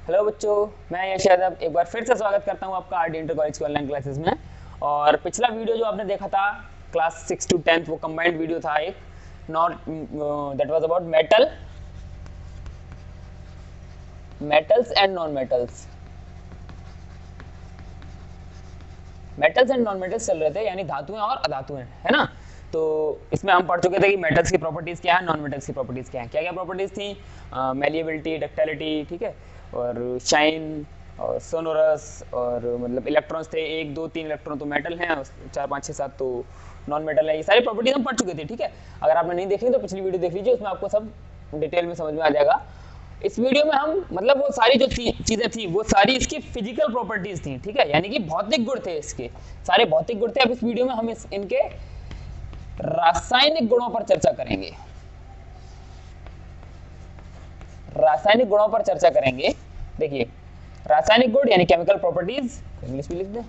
Hello बच्चों, मैं यश यादव एक बार फिर से स्वागत करता हूं आपका आरडी इंटर कॉलेज की ऑनलाइन क्लासेस में। और पिछला वीडियो जो आपने देखा था क्लास 6 to 10th वो कंबाइंड वीडियो था एक not that was about metals and non metals. Metals and non metals चल रहे थे, यानी धातुएं और अधातुएं, है ना। तो इसमें हम पढ़ चुके थे कि मेटल्स की प्रॉपर्टीज क्या है, नॉन मेटल्स की प्रॉपर्टीज क्या है। क्या क्या प्रॉपर्टीज थी? मेलिएबिलिटी, डक्टिलिटी, ठीक है, और शाइन और सोनोरस, और मतलब इलेक्ट्रॉन्स थे 1 2 3 इलेक्ट्रॉन तो मेटल हैं, 4 5 6 7 तो नॉन मेटल है। ये सारी प्रॉपर्टीज हम पढ़ चुके थे, ठीक है। अगर आपने नहीं देखी तो पिछली वीडियो देख लीजिए, उसमें आपको सब डिटेल में समझ में आ जाएगा। इस वीडियो में हम मतलब वो सारी जो चीजें थी वो सारी इसकी फिजिकल प्रॉपर्टीज थी, ठीक है, यानी कि भौतिक गुण थे, इसके सारे भौतिक गुण थे। अब इस वीडियो में हम इनके रासायनिक गुणों पर चर्चा करेंगे। रासायनिक गुणों पर चर्चा करेंगे। देखिए, रासायनिक गुण यानी केमिकल प्रॉपर्टीज, इंग्लिश में लिख दें,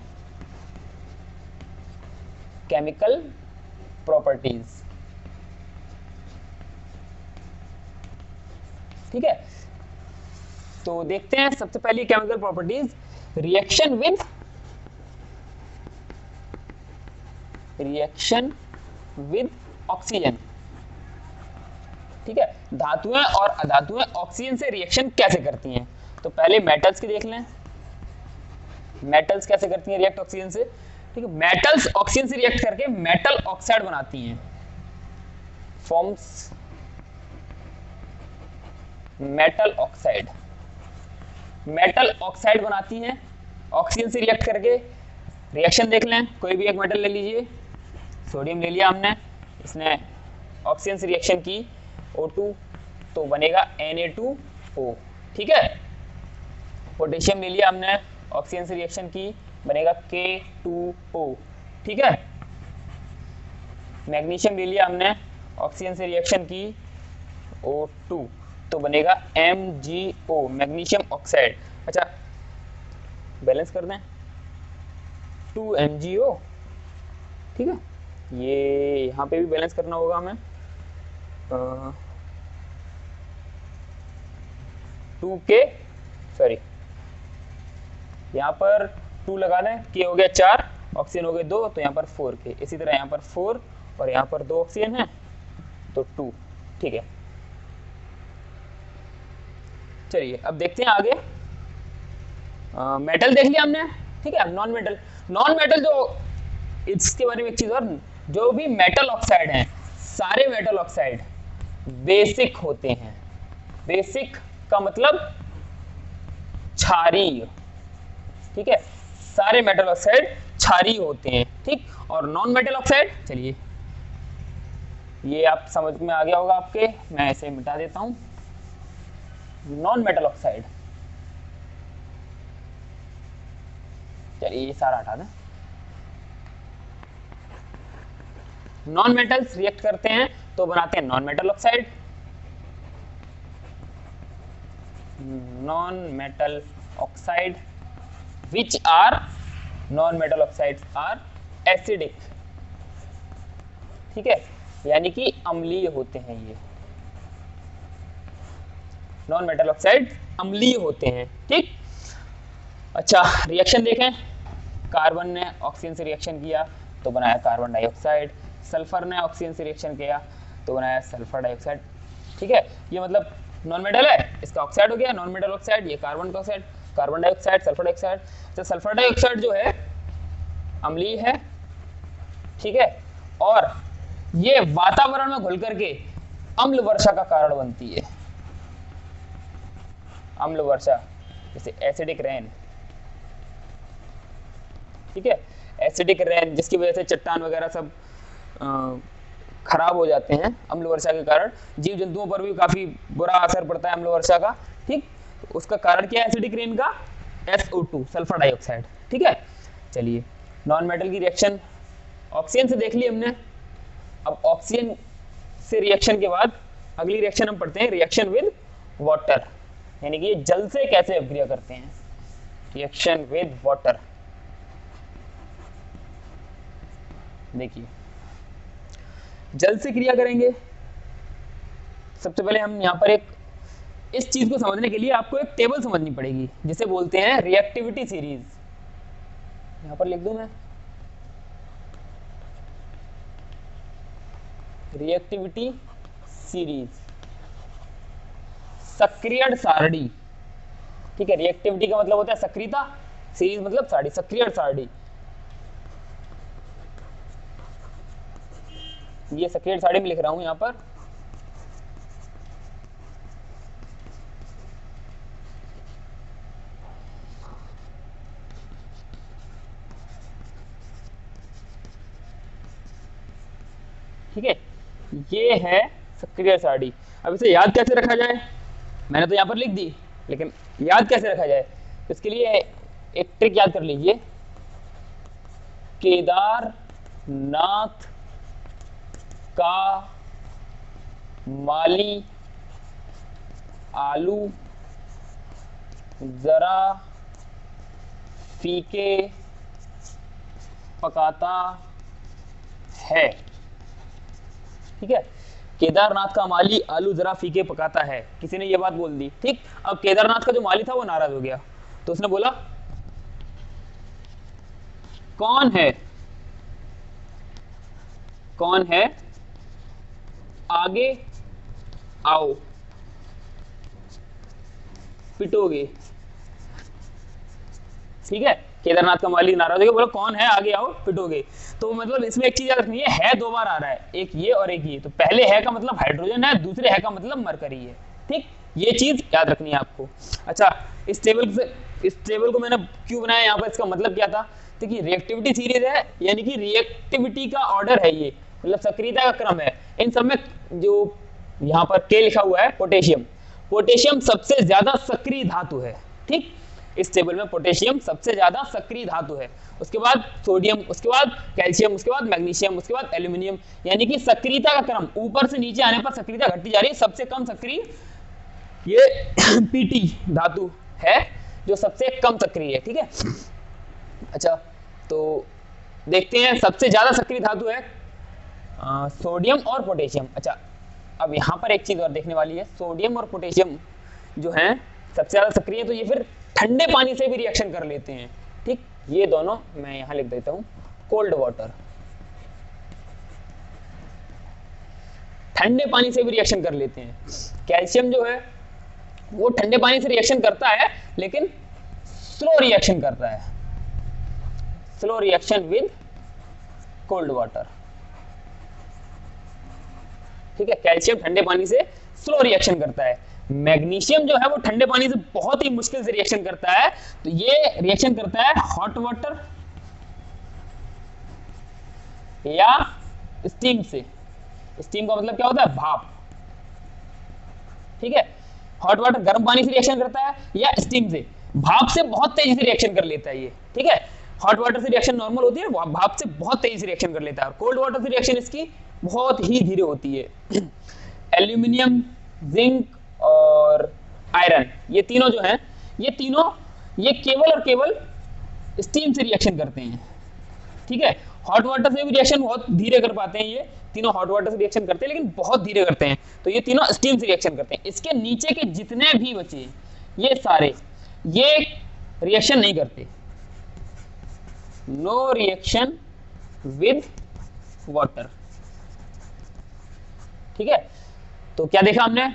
केमिकल प्रॉपर्टीज, ठीक है। तो देखते हैं सबसे पहली chemical properties, reaction with oxygen, ठीक है। धातुएं और अधातुएं ऑक्सीजन से रिएक्शन कैसे करती हैं? तो पहले मेटल्स की देख लें, मेटल्स कैसे करती हैं रिएक्ट ऑक्सीजन से, ठीक है। मेटल्स ऑक्सीजन से रिएक्ट करके मेटल ऑक्साइड बनाती हैं, forms metal oxide, metal oxide बनाती हैं ऑक्सीजन से रिएक्ट करके। रिएक्शन देख लें, कोई भी एक मेटल ले लीजिए, सोडियम ले लिया हमने, इसने ऑक्सीजन से रिएक्शन की O2 तो बनेगा Na2O, ठीक है। पोटेशियम ले लिया हमने, ऑक्सीजन से रिएक्शन की, बनेगा K2O, ठीक है। मैग्नीशियम ले लिया हमने, ऑक्सीजन से रिएक्शन की, O2 तो बनेगा MgO, मैग्नीशियम ऑक्साइड। अच्छा, बैलेंस कर दें, 2MgO, ठीक है। ये यहाँ पे भी बैलेंस करना होगा हमें, 2K, सॉरी, यहाँ पर 2 लगा दें, K हो गया 4, ऑक्सीजन हो गए 2, तो यहाँ पर 4K। इसी तरह यहाँ पर 4 और यहाँ पर 2 ऑक्सीजन है तो 2, ठीक है। चलिए अब देखते हैं आगे। मेटल देख लिया हमने, ठीक है। अब नॉन मेटल, नॉन मेटल जो, इसके बारे में एक चीज और, जो भी मेटल ऑक्साइड हैं, सारे मेटल ऑक्साइड बेसिक होते हैं। बेसिक का मतलब क्षारीय, ठीक है। सारे मेटल ऑक्साइड क्षारीय होते हैं, ठीक। और नॉन मेटल ऑक्साइड, चलिए ये आप समझ में आ गया होगा आपके, मैं ऐसे मिटा देता हूं। नॉन मेटल ऑक्साइड, चलिए ये सारा हटा दें। नॉन मेटल्स रिएक्ट करते हैं तो बनाते हैं non metal oxide. Non metal oxide which are, non metal oxides are acidic, ठीक है, यानी कि अम्लीय होते हैं ये। नॉन मेटल ऑक्साइड अम्लीय होते हैं, ठीक। अच्छा, रिएक्शन देखें, कार्बन ने ऑक्सीजन से रिएक्शन किया तो बनाया कार्बन डाइऑक्साइड, सल्फर ने ऑक्सीजन से रिएक्शन किया तो बनाया सल्फर डाइऑक्साइड, ठीक है। ये मतलब नॉन मेटल है, इसका ऑक्साइड हो गया नॉन मेटल ऑक्साइड, ये कार्बन का oxide, carbon dioxide, sulphur dioxide. तो सल्फर डाइऑक्साइड जो है अम्लीय है, ठीक है, और ये वातावरण में घुल करके अम्ल वर्षा का कारण बनती है। अम्ल वर्षा, जैसे एसिडिक रेन, ठीक है, एसिडिक रेन, जिसकी वजह से चट्टान वगैरह सब खराब हो जाते हैं अम्ल वर्षा के कारण। जीव जंतुओं पर भी काफी बुरा असर पड़ता है अम्ल वर्षा का, ठीक। उसका कारण क्या है एसिडिक रेन का? SO2, सल्फर डाइऑक्साइड, ठीक है। चलिए, नॉन मेटल की रिएक्शन ऑक्सीजन से देख ली हमने। अब ऑक्सीजन से रिएक्शन के बाद अगली रिएक्शन हम पढ़ते हैं रिएक्शन विद वाटर, यानी कि ये जल से कैसे अभिक्रिया करते हैं। रिएक्शन विद वाटर, देखिए जल से क्रिया करेंगे। सबसे पहले हम यहाँ पर इस चीज को समझने के लिए आपको एक टेबल समझनी पड़ेगी जिसे बोलते हैं रिएक्टिविटी सीरीज। यहां पर लिख दूं मैं, रिएक्टिविटी सीरीज, सक्रियण सारणी। ठीक है, रिएक्टिविटी का मतलब होता है सक्रियता, सीरीज मतलब सारणी, सक्रियण सारणी। ये सक्रियण सारणी में लिख रहा हूं यहां पर। ठीक है, ये है सक्रिय सारणी। अब इसे याद कैसे रखा जाए, मैंने तो यहां पर लिख दी, लेकिन याद कैसे रखा जाए, इसके लिए एक ट्रिक याद कर लीजिए। केदारनाथ का माली आलू जरा फीके पकाता है। ठीक है, केदारनाथ का माली आलू जरा फीके पकाता है, किसी ने ये बात बोल दी। ठीक, अब केदारनाथ का जो माली था वो नाराज हो गया, तो उसने बोला कौन है, कौन है आगे आओ पिटोगे। ठीक है, केदारनाथ का माली नाराज हो गया, बोला कौन है आगे आओ पिटोगे। तो मतलब इसमें एक चीज याद रखनी है दो बार आ रहा है, एक ये और एक ये। तो पहले है का मतलब हाइड्रोजन है, दूसरे है का मतलब मरकरी है। ठीक, ये चीज याद रखनी है आपको। अच्छा, इस टेबल को मैंने क्यों बनाया, यहाँ पर इसका मतलब क्या था। देखिए, रिएक्टिविटी सीरीज है, यानी कि रिएक्टिविटी का ऑर्डर है ये, मतलब सक्रियता का क्रम है। इन सब में जो यहाँ पर के लिखा हुआ है पोटेशियम, पोटेशियम सबसे ज्यादा सक्रिय धातु है। ठीक, इस टेबल में पोटेशियम सबसे ज्यादा सक्रिय धातु है, उसके बाद सोडियम, उसके बाद कैल्शियम, उसके बाद मैग्नीशियम, उसके बाद एल्यूमिनियम। यानी कि सक्रियता का क्रम ऊपर से नीचे आने पर सक्रियता घटती जा रही है। सबसे कम सक्रिय ये पीटी धातु है जो सबसे कम सक्रिय है। ठीक है, अच्छा तो देखते हैं सबसे ज्यादा सक्रिय धातु है सोडियम और पोटेशियम। अच्छा, अब यहां पर एक चीज और देखने वाली है, सोडियम और पोटेशियम जो हैं सबसे ज्यादा सक्रिय है, तो ये फिर ठंडे पानी से भी रिएक्शन कर लेते हैं। ठीक, ये दोनों मैं यहां लिख देता हूं, कोल्ड वाटर, ठंडे पानी से भी रिएक्शन कर लेते हैं। कैल्शियम जो है वो ठंडे पानी से रिएक्शन करता है, लेकिन स्लो रिएक्शन करता है, slow reaction with cold water. ठीक है, कैल्शियम ठंडे पानी से स्लो रिएक्शन करता है। मैग्नीशियम जो है वो ठंडे पानी से बहुत ही मुश्किल से रिएक्शन करता है, तो ये रिएक्शन करता है हॉट वाटर या स्टीम से। स्टीम का मतलब क्या होता है, भाप। ठीक है, हॉट वाटर गर्म पानी से रिएक्शन करता है या स्टीम से, भाप से बहुत तेजी से रिएक्शन कर लेता है ये। ठीक है, हॉट वाटर से रिएक्शन नॉर्मल होती है, भाप से बहुत तेजी से रिएक्शन कर लेता है, और कोल्ड वाटर से रिएक्शन इसकी बहुत ही धीरे होती है। एल्यूमिनियम, जिंक और आयरन, ये तीनों जो हैं, ये तीनों ये केवल और केवल स्टीम से रिएक्शन करते हैं। ठीक है, हॉट वाटर से भी रिएक्शन बहुत धीरे कर पाते हैं, ये तीनों हॉट वाटर से रिएक्शन करते हैं लेकिन बहुत धीरे करते हैं, तो ये तीनों स्टीम से रिएक्शन करते हैं। इसके नीचे के जितने भी बचे ये सारे ये रिएक्शन नहीं करते, नो रिएक्शन विद वाटर। ठीक है, तो क्या देखा हमने,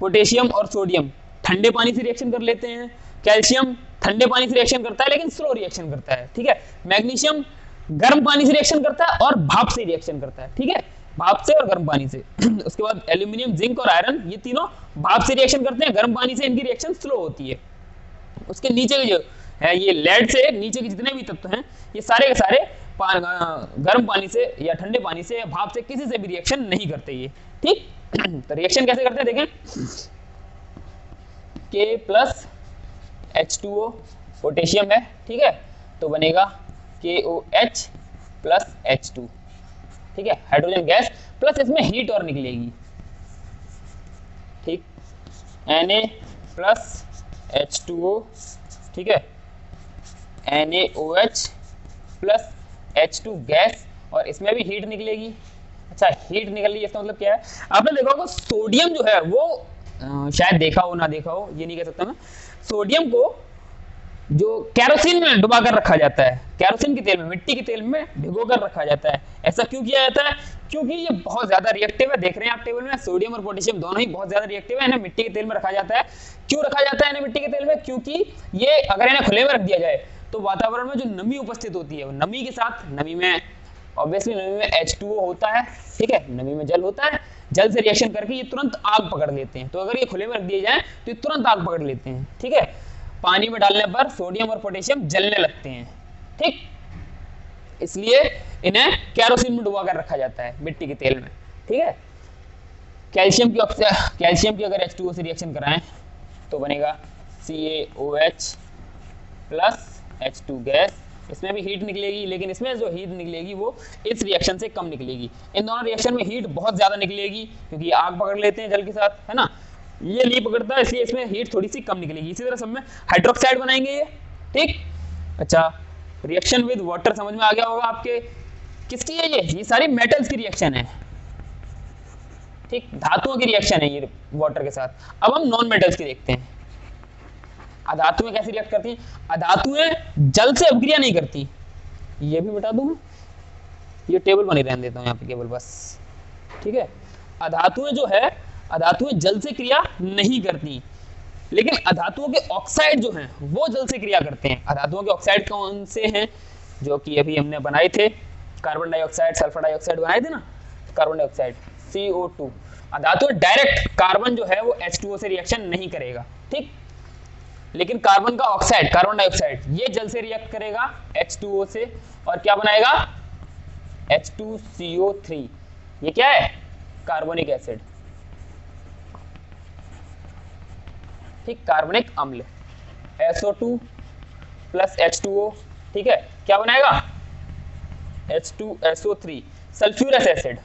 पोटेशियम और सोडियम ठंडे पानी से रिएक्शन कर लेते हैं, कैल्शियम ठंडे पानी से रिएक्शन करता है लेकिन स्लो रिएक्शन करता है। ठीक है, मैग्नीशियम गर्म पानी से रिएक्शन करता है और भाप से रिएक्शन करता है। ठीक है, भाप से और गर्म पानी से। उसके बाद एल्यूमिनियम, जिंक और आयरन, ये तीनों भाप से रिएक्शन करते हैं, गर्म पानी से इनकी रिएक्शन स्लो होती है। उसके नीचे के जो है ये लेड से नीचे के जितने भी तत्व हैं, ये सारे के सारे गर्म पानी से या ठंडे पानी से या भाप से किसी से भी रिएक्शन नहीं करते ये। ठीक, तो रिएक्शन कैसे करते हैं देखें, K प्लस H2O पोटेशियम है। ठीक है, तो बनेगा KOH प्लस H2। ठीक है, हाइड्रोजन गैस प्लस इसमें हीट और निकलेगी। ठीक, Na प्लस H2O, ठीक है, NaOH प्लस H2 गैस, और इसमें भी हीट निकलेगी। अच्छा, हीट निकल रही है, इसका मतलब क्या है, आपने देखा होगा सोडियम जो है वो शायद देखा हो ना देखा हो ये नहीं कह सकता मैं। सोडियम को जो कैरोसिन में डुबा कर रखा जाता है, कैरोसिन के तेल में, मिट्टी के तेल में भिगो कर रखा जाता है। ऐसा क्यों किया जाता है? क्योंकि ये बहुत ज्यादा रिएक्टिव है। देख रहे हैं आप टेबल में, सोडियम और पोटेशियम दोनों ही बहुत ज्यादा रिएक्टिव है। इन्हें मिट्टी के तेल में रखा जाता है। क्यों रखा जाता है इन्हें मिट्टी के तेल में? क्योंकि ये अगर इन्हें खुले में रख दिया जाए तो वातावरण में जो नमी उपस्थित होती है, वो नमी के साथ, नमी में ऑब्वियसली नमी में H2O होता है, ठीक है, नमी में जल होता है, जल से रिएक्शन करके ये तुरंत आग पकड़ लेते हैं। तो अगर ये खुले में रख दिए जाए तो ये तुरंत आग पकड़ लेते हैं, ठीक है। पानी में डालने पर सोडियम और पोटेशियम जलने लगते हैं, ठीक। इसलिए इन्हें कैरोसिन में डुबा कर रखा जाता है, मिट्टी के तेल में, ठीक है। कैल्शियम की अगर H2O से रिएक्शन कराएं तो बनेगा CaOH प्लस H2 गैस। इसमें भी हीट निकलेगी, लेकिन इसमें जो हीट निकलेगी वो इस रिएक्शन से कम निकलेगी। इन दोनों रिएक्शन में हीट बहुत ज्यादा निकलेगी क्योंकि आग पकड़ लेते हैं जल के साथ, है ना। ये नहीं पकड़ता, इसलिए इसमें हीट थोड़ी सी कम निकलेगी। इसी तरह सब में हाइड्रोक्साइड बनाएंगे ये, ठीक। अच्छा, रिएक्शन विद वाटर समझ में आ गया होगा आपके। किसकी है ये सारी मेटल्स की रिएक्शन है, ठीक, धातुओं की रिएक्शन है ये वाटर के साथ। अब हम नॉन मेटल्स की देखते हैं। अधातुएं कैसे रिएक्ट करती हैं? अधातुएं जल से अभिक्रिया नहीं करती। ये भी मिटा दूं मैं, ये टेबल बनी रहने देता हूं यहाँ पे केवल, बस, ठीक है। अधातुएं जो है, अधातुएं जल से क्रिया नहीं करती, लेकिन अधातुओं के ऑक्साइड जो हैं वो जल से क्रिया करते हैं। अधातुओं के ऑक्साइड कौन से हैं? जो कि अभी हमने बनाए थे, कार्बन डाइऑक्साइड, सल्फर डाइऑक्साइड बनाए थे ना, कार्बन डाइऑक्साइड CO2। अधातु डायरेक्ट कार्बन जो है वो H2O से रिएक्शन नहीं करेगा, ठीक, लेकिन कार्बन का ऑक्साइड, कार्बन डाइऑक्साइड, ये जल से रिएक्ट करेगा H2O से और क्या बनाएगा? H2CO3। ये क्या है? कार्बोनिक एसिड, ठीक, कार्बनिक अम्ल। SO2 प्लस H2O, ठीक है, क्या बनाएगा? H2SO3, sulphurous acid,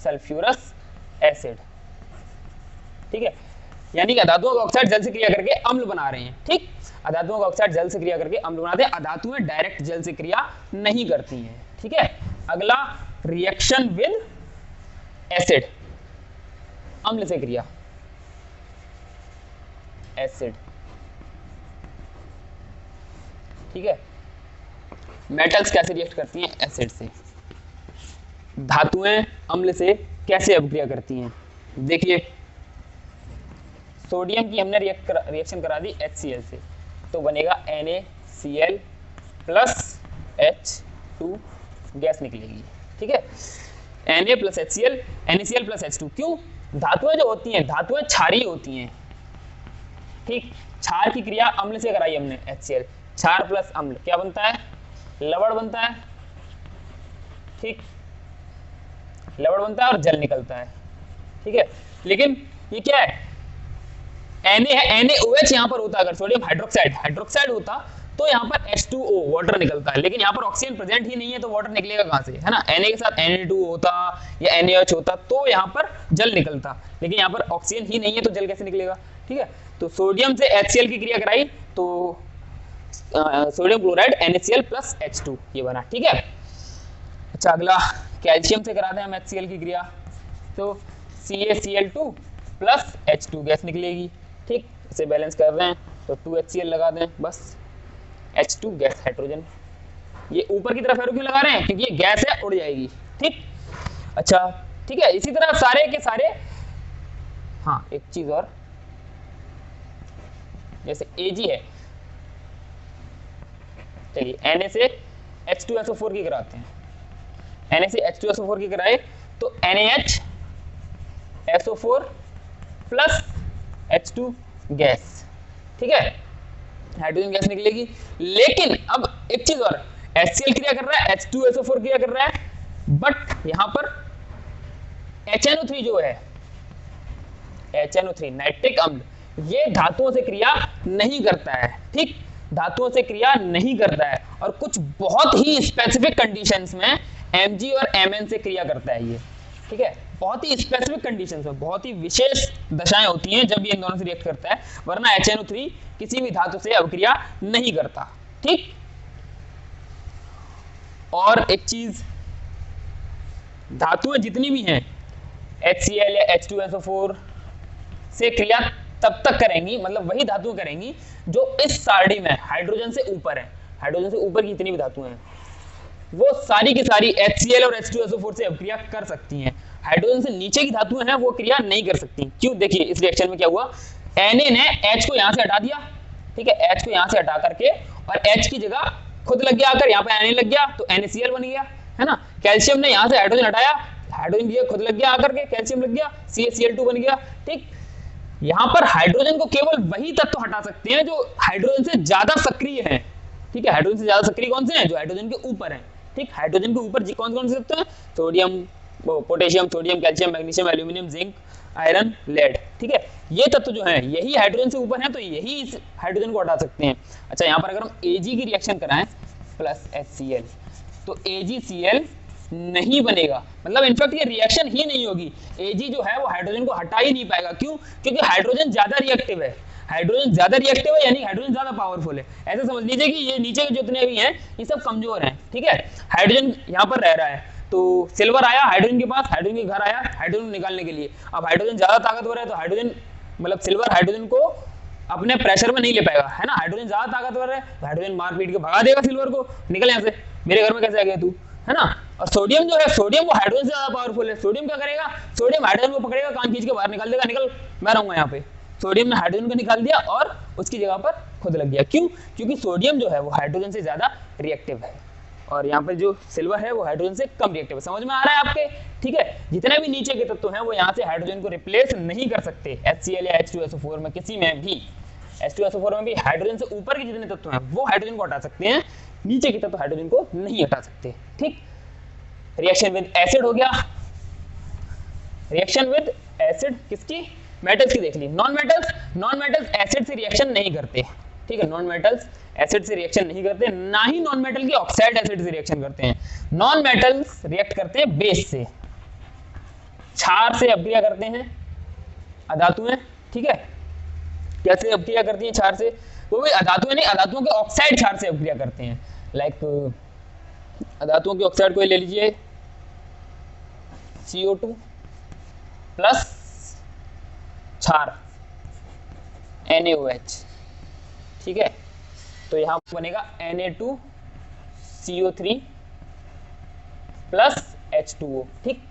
sulphurous acid, ठीक है। यानी कि अधातुओं का ऑक्साइड जल से क्रिया करके अम्ल बना रहे हैं, ठीक। अधातुओं का ऑक्साइड जल से क्रिया करके अम्ल बनाते हैं। अधातुएं डायरेक्ट जल से क्रिया नहीं करती हैं, ठीक है। अगला, रिएक्शन विद एसिड, अम्ल से क्रिया, एसिड, ठीक है। मेटल्स कैसे रिएक्ट करती हैं? एसिड से। धातुएं अम्ल से कैसे अभिक्रिया करती हैं? देखिए, सोडियम की हमने रिएक्शन करा दी HCl से, तो बनेगा NaCl प्लस H2 गैस निकलेगी, ठीक है। Na plus HCl, NaCl plus H2। क्यों? धातुएं जो होती हैं, धातुएं क्षारीय होती हैं, ठीक। क्षार की क्रिया अम्ल से कराई हमने HCl, क्षार प्लस अम्ल क्या बनता है? लवण बनता है, ठीक, लवण बनता है और जल निकलता है, ठीक है। लेकिन ये क्या है? NaOH यहाँ पर होता, अगर सोडियम हाइड्रोक्साइड होता तो यहाँ पर H2O वाटर निकलता है, लेकिन यहाँ पर ऑक्सीजन प्रेजेंट ही नहीं है तो वाटर निकलेगा कहाँ से, है ना। Na के साथ Na2 होता या NaOH होता तो यहाँ पर जल निकलता, लेकिन यहाँ पर ऑक्सीजन ही नहीं है तो जल कैसे निकलेगा, ठीक है। तो सोडियम से HCl की क्रिया कराई तो sodium chloride NaCl plus H2 ये बना, ठीक है। अच्छा, अगला, कैल्शियम से कराते हैं हम HCl की क्रिया, तो CaCl2 प्लस H2 गैस निकलेगी, ठीक। इसे बैलेंस कर रहे हैं तो 2HCl लगा दें, बस, H2 गैस, हाइड्रोजन। ये ऊपर की तरफ एरो क्यों लगा रहे हैं? क्योंकि ये गैस है, उड़ जाएगी, ठीक। अच्छा, ठीक है। इसी तरह सारे के सारे, हाँ, एक चीज और, जैसे Ag है, चलिए Na से H2SO4 की कराते हैं। Na से H2SO4 की कराए तो NaHSO4 प्लस H2 गैस, ठीक है, हाइड्रोजन गैस निकलेगी। लेकिन अब एक चीज और, HCl क्रिया कर रहा है, H2SO4 क्रिया कर रहा है, बट यहां पर HNO3 जो है, HNO3 नाइट्रिक अम्ल, ये धातुओं से क्रिया नहीं करता है, ठीक, धातुओं से क्रिया नहीं करता है, और कुछ बहुत ही स्पेसिफिक कंडीशंस में Mg और Mn से क्रिया करता है ये, ठीक है। बहुत ही स्पेसिफिक कंडीशंस में, बहुत ही विशेष दशाएं होती हैं जब ये इन दोनों से रिएक्ट करता है, वरना HNO3 किसी भी धातु से अभिक्रिया नहीं करता, ठीक। और एक चीज, धातुएं जितनी भी हैं HCl या H2SO4 से क्रिया तब तक करेंगी, मतलब वही धातुएं करेंगी जो इस सारणी में हाइड्रोजन से ऊपर है। हाइड्रोजन से ऊपर की जितनी भी धातुएं हैं वो सारी की सारी HCl और H2SO4 से अपक्रिया कर सकती हैं। हाइड्रोजन से नीचे की धातुएं हैं वो क्रिया नहीं कर सकती। क्यों? देखिए इस रिएक्शन में क्या हुआ, Na ने H को यहां से हटा दिया, ठीक है, H को यहां से हटा करके और H की जगह खुद लग गया आकर, यहाँ पे Na लग गया तो NaCl बन गया, है ना। कैल्शियम ने यहां से हाइड्रोजन हटाया, हाइड्रोजन की जगह खुद लग गया आकर के, कैल्शियम लग गया, CaCl2 बन गया, ठीक। यहाँ पर हाइड्रोजन को केवल वही तत्व हटा सकते हैं जो हाइड्रोजन से ज्यादा सक्रिय हैं, ठीक है। हाइड्रोजन से ज्यादा सक्रिय कौन से हैं? जो हाइड्रोजन के ऊपर हैं, ठीक। हाइड्रोजन के ऊपर कौन कौन से तत्व हैं? Sodium, potassium, sodium, calcium, magnesium, aluminium, zinc, iron, lead, ठीक है। ये तत्व जो हैं यही हाइड्रोजन से ऊपर हैं तो यही इस हाइड्रोजन को हटा सकते हैं। अच्छा, यहाँ पर अगर हम Ag की रिएक्शन कराएं प्लस HCl तो AgCl नहीं बनेगा, मतलब इनफैक्ट ये रिएक्शन ही नहीं होगी। Ag जो है वो हाइड्रोजन को हटा ही नहीं पाएगा। क्यों? क्योंकि हाइड्रोजन ज्यादा रिएक्टिव है। हाइड्रोजन ज्यादा रिएक्टिव है यानी हाइड्रोजन ज्यादा पावरफुल है। ऐसे समझ लीजिए कि ये नीचे के जितने भी हैं ये सब कमजोर हैं, ठीक है। हाइड्रोजन यहाँ पर रह रहा है तो सिल्वर आया हाइड्रोजन के पास, हाइड्रोजन के घर आया हाइड्रोजन निकालने के लिए। अब हाइड्रोजन ज्यादा ताकतवर है तो हाइड्रोजन मतलब सिल्वर हाइड्रोजन को अपने प्रेशर में नहीं ले पाएगा, है ना। हाइड्रोजन ज्यादा ताकतवर है, हाइड्रोजन मार पीट के भगा देगा सिल्वर को, निकल यहाँ से, मेरे घर में कैसे आ गया तू, है ना। और सोडियम जो है, सोडियम वो हाइड्रोजन से ज्यादा पावरफुल है। सोडियम क्या करेगा? सोडियम हाइड्रोजन को पकड़ेगा, कान खींच के बाहर निकाल देगा, निकल मैं रहूंगा यहाँ पे। सोडियम ने हाइड्रोजन को निकाल दिया और उसकी जगह पर खुद लग गया। क्यों? क्योंकि सोडियम जो है वो हाइड्रोजन से ज्यादा रिएक्टिव है और यहाँ पर जो सिल्वर है वो हाइड्रोजन से कम रिएक्टिव है। समझ में आ रहा है आपके? ठीक है, जितने भी नीचे के तत्व हैं वो यहाँ से हाइड्रोजन को रिप्लेस नहीं कर सकते HCl या H2SO4 में, किसी में भी। H2SO4 में भी हाइड्रोजन से ऊपर के जितने तत्व हैं वो हाइड्रोजन को हटा सकते हैं, नीचे के तत्व हाइड्रोजन को नहीं हटा सकते, ठीक। रिएक्शन विद एसिड हो गया। रिएक्शन विद एसिड किसकी? मेटल्स की देख ली। नॉन मेटल्स एसिड से रिएक्शन नहीं करते, ठीक है। नॉन मेटल्स एसिड से रिएक्शन नहीं करते, ना ही नॉन मेटल के ऑक्साइड एसिड से रिएक्शन करते हैं। नॉन मेटल्स रिएक्ट करते हैं बेस से, क्षार से अपक्रिया करते हैं अधातुएं, ठीक है। कैसे अपक्रिया करती हैं क्षार से? वो भी अधातुएं नहीं, अधातुओं के ऑक्साइड क्षार से अपक्रिया करते हैं। लाइक अधातुओं के ऑक्साइड को ले लीजिए CO2 प्लस क्षार NaOH, ठीक है। तो यहां बनेगा Na2CO3 प्लस H2O, ठीक।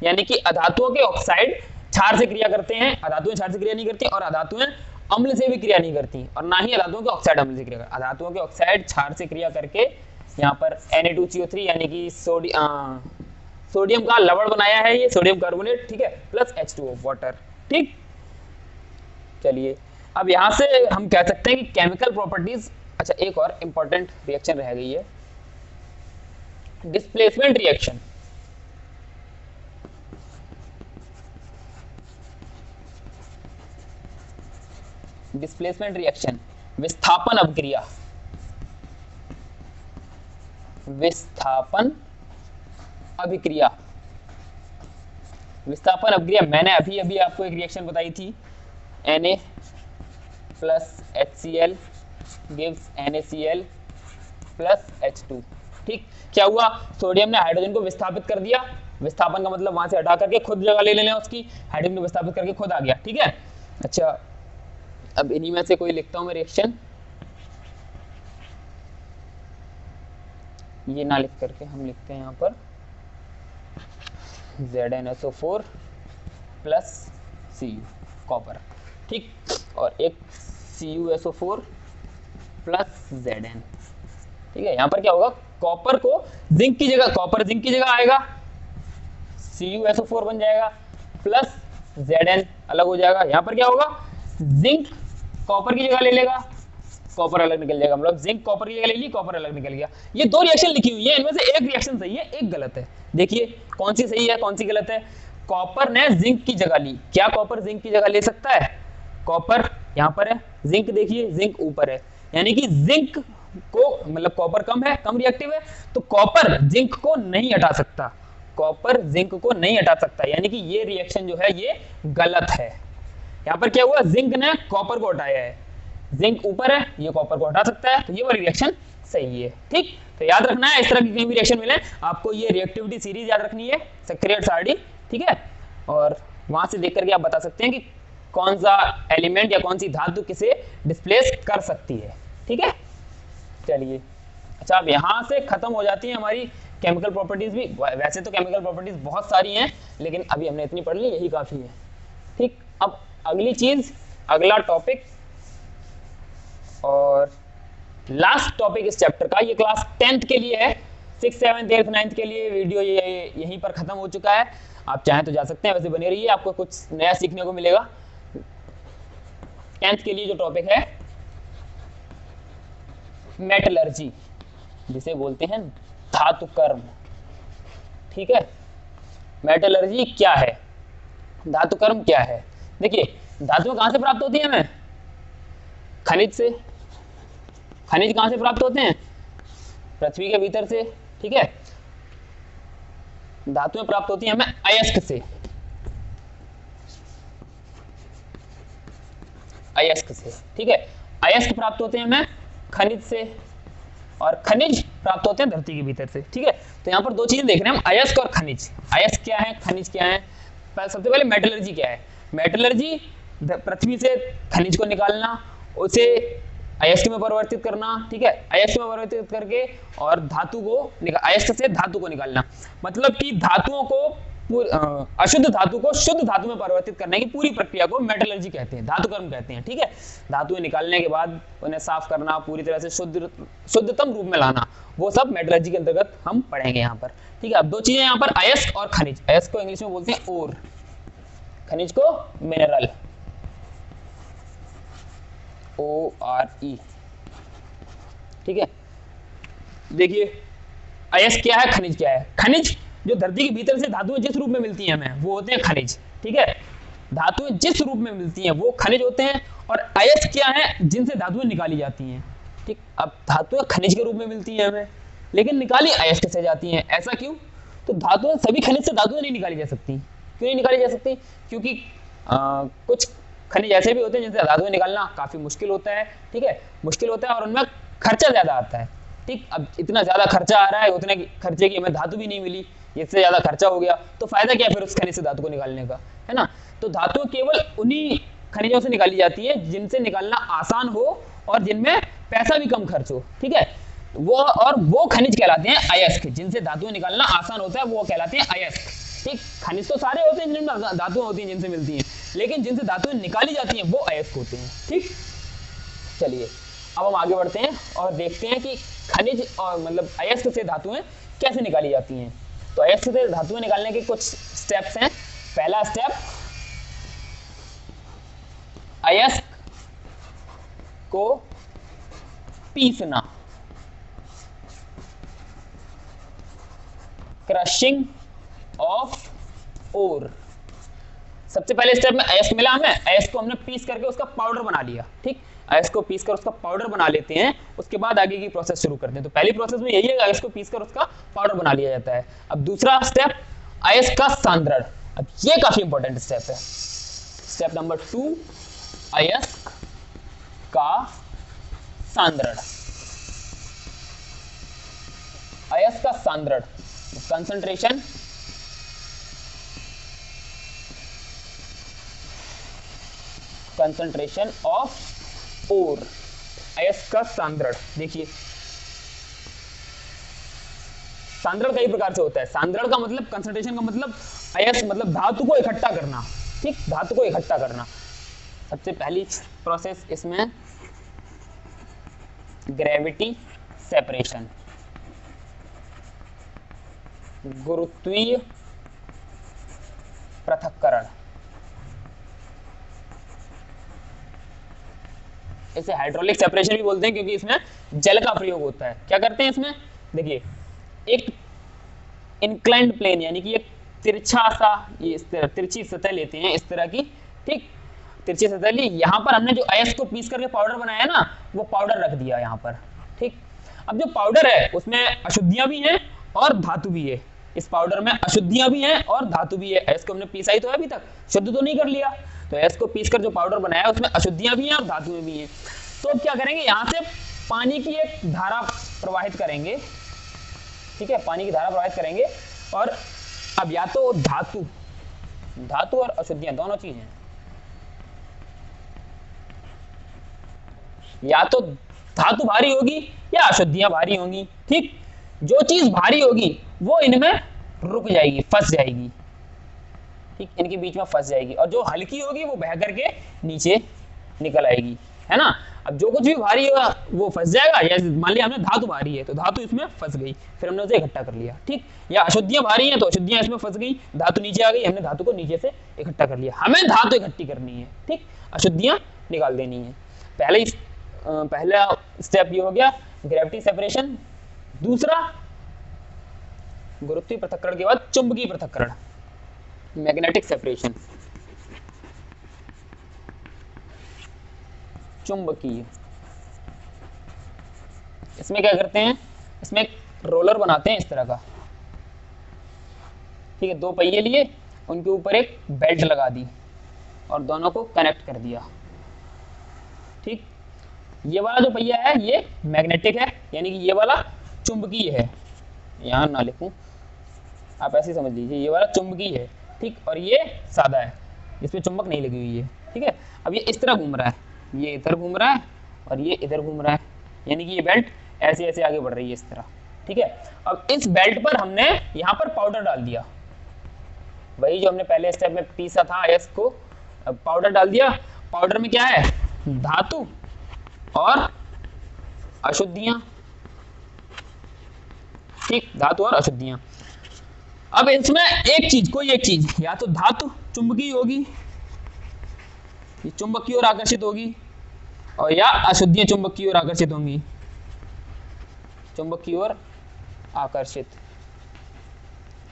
यानी कि अधातुओं के ऑक्साइड क्षार से क्रिया करते हैं, अधातुएं क्षार से क्रिया नहीं करती और अधातुएं अम्ल से भी क्रिया नहीं करती और ना ही अधातुओं के ऑक्साइड अम्ल से क्रिया करती। अधातुओं के ऑक्साइड क्षार से क्रिया करके यहाँ पर Na2CO3 यानी कि सोडियम का लवण बनाया है ये, सोडियम कार्बोनेट, ठीक है, प्लस H2O वाटर, ठीक। चलिए अब यहां से हम कह सकते हैं कि केमिकल प्रॉपर्टीज। अच्छा, एक और इंपॉर्टेंट रिएक्शन रह गई है, डिस्प्लेसमेंट रिएक्शन। डिस्प्लेसमेंट रिएक्शन, विस्थापन अपक्रिया। विस्थापन अभिक्रिया। विस्थापन अपक्रिया मैंने अभी अभी आपको एक रिएक्शन बताई थी, Na plus HCl gives NaCl plus H2, ठीक। क्या हुआ? सोडियम ने हाइड्रोजन को विस्थापित कर दिया। विस्थापन का मतलब वहां से हटा करके खुद जगह ले लेना उसकी, हाइड्रोजन को विस्थापित करके खुद आ गया, ठीक है। अच्छा, अब इन्हीं में से कोई लिखता हूं मैं रिएक्शन, ये ना लिख करके हम लिखते हैं यहाँ पर ZnSO4 प्लस Cu कॉपर, ठीक, और एक CuSO4 प्लस Zn, ठीक है। यहाँ पर क्या होगा? कॉपर को जिंक की जगह, कॉपर जिंक की जगह आएगा, CuSO4 बन जाएगा प्लस Zn अलग हो जाएगा। यहाँ पर क्या होगा? जिंक कॉपर की जगह ले लेगा, कॉपर अलग निकल जाएगा, मतलब जिंक कॉपर की जगह ले ली, कॉपर अलग निकल गया। ये दो रिएक्शन लिखी हुई है, इनमें से एक रिएक्शन सही है, एक गलत है। देखिए कौन सी सही है कौन सी गलत है। कॉपर ने जिंक की जगह ली, क्या कॉपर जिंक की जगह ले सकता है? कॉपर यहाँ पर है, जिंक देखिए जिंक ऊपर है, यानी कि जिंक को मतलब कॉपर कम है, कम रिएक्टिव है, तो कॉपर जिंक को नहीं हटा सकता, कॉपर जिंक को नहीं हटा सकता, यानी कि ये रिएक्शन जो है ये गलत है। यहाँ पर क्या हुआ? जिंक ने कॉपर को हटाया है, जिंक ऊपर है, ये कॉपर को हटा सकता है, तो ये वाली रिएक्शन सही है, ठीक। तो याद रखना है, इस तरह की कहीं भी रिएक्शन मिले आपको ये रिएक्टिविटी सीरीज याद रखनी है। सेक्रेट सारणी, ठीक है। और वहां से देख करके आप बता सकते हैं कि कौन सा एलिमेंट या कौन सी धातु किसे डिस्प्लेस कर सकती है, ठीक है। चलिए, अच्छा अब यहाँ से खत्म हो जाती है हमारी केमिकल प्रॉपर्टीज भी। वैसे तो केमिकल प्रॉपर्टीज बहुत सारी हैं, लेकिन अभी हमने इतनी पढ़ ली, यही काफी है, ठीक। अब अगली चीज, अगला टॉपिक और लास्ट टॉपिक इस चैप्टर का, ये क्लास 10th के लिए है। 6th 7th 8th 9th के लिए वीडियो ये यहीं पर खत्म हो चुका है। आप चाहें तो जा सकते हैं, वैसे बने रहिए, आपको कुछ नया सीखने को मिलेगा। 10th के लिए जो टॉपिक है मेटलर्जी, जिसे बोलते हैं धातु कर्म, ठीक है। मेटलर्जी क्या है, धातु कर्म क्या है? देखिए, धातुएं कहां से प्राप्त होती हैं हमें? खनिज से। खनिज कहां से प्राप्त होते हैं? पृथ्वी के भीतर से, ठीक है। धातुएं प्राप्त होती हैं हमें अयस्क से, अयस्क से, ठीक है। अयस्क प्राप्त होते हैं हमें खनिज से, और खनिज प्राप्त होते हैं धरती के भीतर से, ठीक है। तो यहाँ पर दो चीजें देख रहे हैं हम, अयस्क और खनिज। अयस्क क्या है, खनिज क्या है? सबसे पहले मेटलर्जी क्या है? मेटलर्जी पृथ्वी से खनिज को निकालना, उसे अयस्क में परिवर्तित करना, ठीक है। अयस्क में परिवर्तित करके और धातु को अयस्क से धातु को निकालना, मतलब कि धातुओं को अशुद्ध धातु को शुद्ध धातु में परिवर्तित करने की पूरी प्रक्रिया को मेटलर्जी कहते हैं, धातु कर्म कहते हैं, ठीक है। धातुएं निकालने के बाद उन्हें साफ करना, पूरी तरह से शुद्धतम रूप में लाना, वो सब मेटलर्जी के अंतर्गत हम पढ़ेंगे यहाँ पर, ठीक है। अब दो चीजें यहाँ पर, अयस्क और खनिज। अयस्क को इंग्लिश में बोलते हैं ओर, खनिज को मिनरल, ORE, ठीक है। देखिए, अयस्क क्या है, खनिज क्या है? खनिज जो धरती के भीतर से धातुएं जिस रूप में मिलती हैं हमें, वो होते हैं खनिज, ठीक है। धातुएं जिस रूप में मिलती हैं वो खनिज होते हैं। और अयस्क क्या है? जिनसे धातुएं निकाली जाती हैं, ठीक। अब धातुएं खनिज के रूप में मिलती हैं हमें, लेकिन निकाली अयस्क से जाती हैं, ऐसा क्यों? तो धातुएं, सभी खनिज से धातुएं नहीं निकाली जा सकती। क्यों नहीं निकाली जा सकती? क्योंकि कुछ खनिज ऐसे भी होते हैं जिनसे धातुएं निकालना काफी मुश्किल होता है, ठीक है, मुश्किल होता है, और उनमें खर्चा ज्यादा आता है, ठीक। अब इतना ज्यादा खर्चा आ रहा है, उतने खर्चे की हमें धातु भी नहीं मिली, इससे ज्यादा खर्चा हो गया, तो फायदा क्या फिर उस खनिज से धातु को निकालने का, है ना। तो धातु केवल उन्हीं खनिजों से निकाली जाती है जिनसे निकालना आसान हो और जिनमें पैसा भी कम खर्च हो, ठीक है। वो खनिज कहलाते हैं अयस्क। जिनसे धातुएं निकालना आसान होता है वो कहलाते हैं अयस्क, ठीक। खनिज तो सारे होते हैं जिनमें धातुएं होती हैं, जिनसे मिलती हैं, लेकिन जिनसे धातुएं निकाली जाती हैं वो अयस्क होते हैं, ठीक। चलिए, अब हम आगे बढ़ते हैं और देखते हैं कि खनिज और मतलब अयस्क से धातुएं कैसे निकाली जाती हैं। तो अयस्क से धातुएं निकालने के कुछ स्टेप्स हैं। पहला स्टेप, अयस्क को पीसना, क्रशिंग ऑफ ओर। सबसे पहले स्टेप में अयस्क मिला हमें, अयस्क को हमने पीस करके उसका पाउडर बना लिया, ठीक। अयस्क को पीस कर उसका पाउडर बना लेते हैं, उसके बाद आगे की प्रोसेस शुरू करते हैं। तो पहली प्रोसेस में यही है, अयस्क को पीस कर उसका पाउडर बना लिया जाता है। अब दूसरा स्टेप, अयस्क का सांद्रण। अब ये काफी इंपॉर्टेंट स्टेप है। स्टेप नंबर 2, अयस्क का सांद्रण। अयस्क का सांद्रण, कंसंट्रेशन, कंसंट्रेशन ऑफ ओर, अयस्क का सांद्रण। देखिए, सांद्रण कई प्रकार से होता है। सांद्रण का मतलब, कंसंट्रेशन का मतलब, अयस्क मतलब धातु को इकट्ठा करना, ठीक, धातु को इकट्ठा करना। सबसे पहली प्रोसेस इसमें ग्रेविटी सेपरेशन, गुरुत्वीय पृथक्करण। इसे हाइड्रोलिक सेपरेशन भी बोलते हैं, क्योंकि इसमें जल का प्रयोग होता है। क्या करते हैं इसमें? देखिए, एक इंक्लाइंड प्लेन, यानी कि एक तिरछा सा, ये इस तरह तिरछी सतह लेते हैं, इस तरह की, ठीक, तिरछी सतह ली। यहाँ पर हमने जो अयस्क को पीस करके पाउडर बनाया ना, वो पाउडर रख दिया यहाँ पर, ठीक। अब जो पाउडर है उसमें अशुद्धियां भी हैं और धातु भी है। इस पाउडर में अशुद्धियां भी हैं और धातु भी है। अयस्क को हमने पीसा ही तो है, अभी तक शुद्ध तो नहीं कर लिया। तो अयस्क को पीसकर जो पाउडर बनाया उसमें अशुद्धियां भी हैं और धातुएं भी हैं। तो अब क्या करेंगे, यहाँ से पानी की एक धारा प्रवाहित करेंगे, ठीक है, पानी की धारा प्रवाहित करेंगे, और अब या तो धातु धातु और अशुद्धियां दोनों चीजें हैं, या तो धातु भारी होगी या अशुद्धियां भारी होंगी। ठीक, जो चीज भारी होगी वो इनमें रुक जाएगी, फंस जाएगी। ठीक, इनके बीच में फंस जाएगी, और जो हल्की होगी वो बह करके नीचे निकल आएगी, है ना। अब जो कुछ भी भारी होगा वो फंस जाएगा, जैसे मान लिया हमने धातु भारी है तो धातु इसमें फंस गई, फिर हमने उसे इकट्ठा कर लिया। ठीक, या अशुद्धियां भारी हैं तो अशुद्धियां इसमें फंस गई, धातु नीचे आ गई, हमने धातु को नीचे से इकट्ठा कर लिया। हमें धातु इकट्ठी करनी है, ठीक, अशुद्धियां निकाल देनी है। पहला स्टेप ये हो गया ग्रेविटी सेपरेशन। दूसरा गुरुत्वीय पृथक्करण के बाद चुंबकीय पृथक्करण, मैग्नेटिक सेपरेशन। चुंबकीय, इसमें क्या करते हैं, इसमें एक रोलर बनाते हैं इस तरह का, ठीक है, दो पहिए लिए, उनके ऊपर एक बेल्ट लगा दी और दोनों को कनेक्ट कर दिया। ठीक, ये वाला जो पहिया है ये मैग्नेटिक है, यानी कि ये वाला चुंबकीय है, यहां ना लिखूं, आप ऐसे समझ लीजिए, ये वाला चुंबकीय है। ठीक, और ये सादा है, इसमें चुंबक नहीं लगी हुई है। ठीक है, अब ये इस तरह घूम रहा है, ये इधर घूम रहा है और ये इधर घूम रहा है, यानी कि ये बेल्ट ऐसे ऐसे आगे बढ़ रही है इस तरह। ठीक है, अब इस बेल्ट पर हमने यहाँ पर पाउडर डाल दिया, वही जो हमने पहले स्टेप में पीसा था आयस को, अब पाउडर डाल दिया। पाउडर में क्या है, धातु और अशुद्धियां। ठीक, धातु और अशुद्धियां। अब इसमें एक चीज, कोई एक चीज, या तो धातु चुंबकीय होगी, ये चुंबक की ओर आकर्षित होगी, और या अशुद्धियां चुंबक की ओर आकर्षित होंगी, चुंबक की ओर आकर्षित।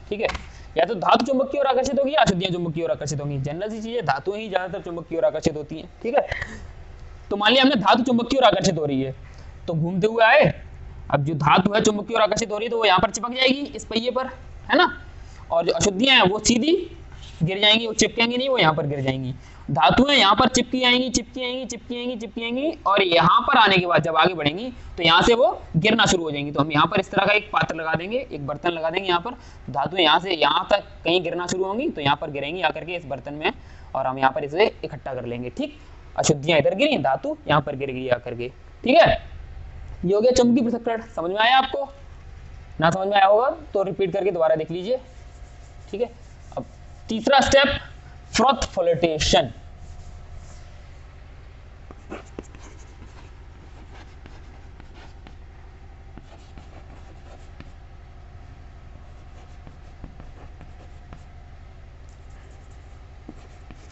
ठीक है, या तो धातु चुंबक की ओर आकर्षित होगी या अशुद्धियां चुंबक की ओर आकर्षित होंगी। जनरल सी चीजें धातु ही ज्यादातर चुंबक की ओर आकर्षित होती हैं। ठीक है, तो मान लिया हमने धातु चुंबक की ओर आकर्षित हो रही है, तो घूमते हुए आए, अब जो धातु है चुंबक की ओर आकर्षित हो रही है तो वो यहाँ पर चिपक जाएगी इस पहिए पर, है ना, और जो अशुद्धियां हैं वो सीधी गिर जाएंगी, वो चिपकेंगी नहीं, वो यहाँ पर गिर जाएंगी। धातुएं यहाँ पर चिपकी आएंगी, चिपकी आएंगी, चिपकी आएंगी, चिपकी आएंगी, और यहाँ पर आने के बाद जब आगे बढ़ेंगी तो यहाँ से वो गिरना शुरू हो जाएंगी। तो हम यहाँ पर इस तरह का एक पात्र लगा देंगे, एक बर्तन लगा देंगे, यहाँ पर धातुएं यहाँ से यहाँ तक कहीं गिरना शुरू होंगी, तो यहाँ पर गिरेंगी आकर के इस बर्तन में, और हम यहाँ पर इसे इकट्ठा कर लेंगे। ठीक, अशुद्धियां इधर गिरी, धातु यहाँ पर गिर गई आकर के। ठीक है, ये हो गया चुंबकीय पृथक्करण। समझ में आया आपको? ना समझ में आया होगा तो रिपीट करके दोबारा देख लीजिए। ठीक है, अब तीसरा step froth flotation.